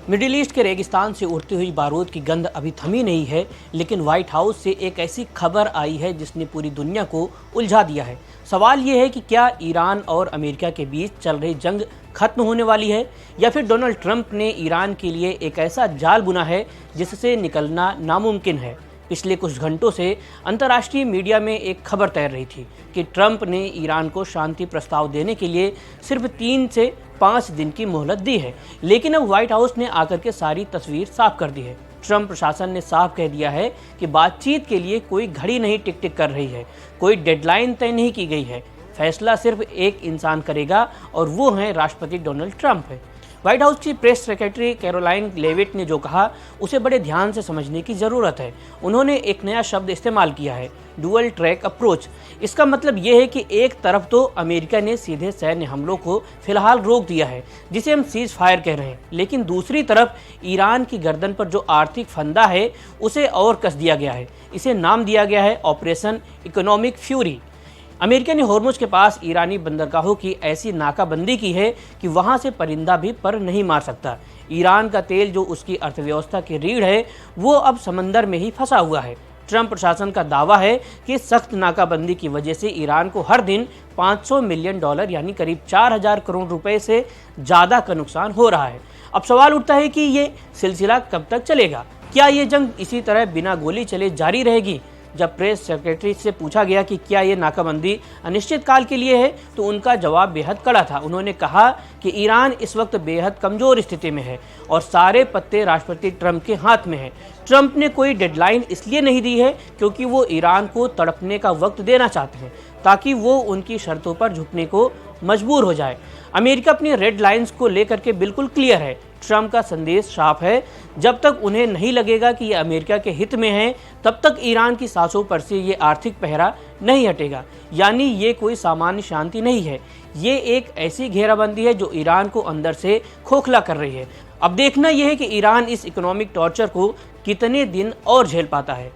Middle east के रेगिस्तान से उड़ती हुई बारूद की गंध अभी थमी नहीं है, लेकिन व्हाइट हाउस से एक ऐसी खबर आई है जिसने पूरी दुनिया को उलझा दिया है। सवाल ये है कि क्या ईरान और अमेरिका के बीच चल रही जंग खत्म होने वाली है, या फिर डोनाल्ड ट्रंप ने ईरान के लिए एक ऐसा जाल बुना है जिससे निकलना नामुमकिन है। पिछले कुछ घंटों से अंतर्राष्ट्रीय मीडिया में एक खबर तैर रही थी कि ट्रंप ने ईरान को शांति प्रस्ताव देने के लिए सिर्फ 3 से 5 दिन की मोहलत दी है, लेकिन अब व्हाइट हाउस ने आकर के सारी तस्वीर साफ कर दी है। ट्रंप प्रशासन ने साफ कह दिया है कि बातचीत के लिए कोई घड़ी नहीं टिक टिक कर रही है, कोई डेडलाइन तय नहीं की गई है। फैसला सिर्फ एक इंसान करेगा और वो है राष्ट्रपति डोनाल्ड ट्रंप है। व्हाइट हाउस की प्रेस सेक्रेटरी कैरोलाइन लेविट ने जो कहा उसे बड़े ध्यान से समझने की ज़रूरत है। उन्होंने एक नया शब्द इस्तेमाल किया है, डुअल ट्रैक अप्रोच। इसका मतलब ये है कि एक तरफ तो अमेरिका ने सीधे सैन्य हमलों को फिलहाल रोक दिया है, जिसे हम सीज फायर कह रहे हैं, लेकिन दूसरी तरफ ईरान की गर्दन पर जो आर्थिक फंदा है उसे और कस दिया गया है। इसे नाम दिया गया है ऑपरेशन इकोनॉमिक फ्यूरी। अमेरिका ने होर्मुज के पास ईरानी बंदरगाहों की ऐसी नाकाबंदी की है कि वहां से परिंदा भी पर नहीं मार सकता। ईरान का तेल, जो उसकी अर्थव्यवस्था की रीढ़ है, वो अब समंदर में ही फंसा हुआ है। ट्रंप प्रशासन का दावा है कि सख्त नाकाबंदी की वजह से ईरान को हर दिन $500 मिलियन यानी करीब 4000 करोड़ रुपए से ज़्यादा का नुकसान हो रहा है। अब सवाल उठता है कि ये सिलसिला कब तक चलेगा? क्या ये जंग इसी तरह बिना गोली चले जारी रहेगी? जब प्रेस सेक्रेटरी से पूछा गया कि क्या ये नाकाबंदी अनिश्चित काल के लिए है, तो उनका जवाब बेहद कड़ा था। उन्होंने कहा कि ईरान इस वक्त बेहद कमज़ोर स्थिति में है और सारे पत्ते राष्ट्रपति ट्रंप के हाथ में हैं। ट्रंप ने कोई डेडलाइन इसलिए नहीं दी है क्योंकि वो ईरान को तड़पने का वक्त देना चाहते हैं, ताकि वो उनकी शर्तों पर झुकने को मजबूर हो जाए। अमेरिका अपनी रेड लाइंस को लेकर के बिल्कुल क्लियर है। ट्रंप का संदेश साफ है, जब तक उन्हें नहीं लगेगा कि ये अमेरिका के हित में है, तब तक ईरान की सांसों पर से ये आर्थिक पहरा नहीं हटेगा। यानी ये कोई सामान्य शांति नहीं है, ये एक ऐसी घेराबंदी है जो ईरान को अंदर से खोखला कर रही है। अब देखना यह है कि ईरान इस इकोनॉमिक टॉर्चर को कितने दिन और झेल पाता है।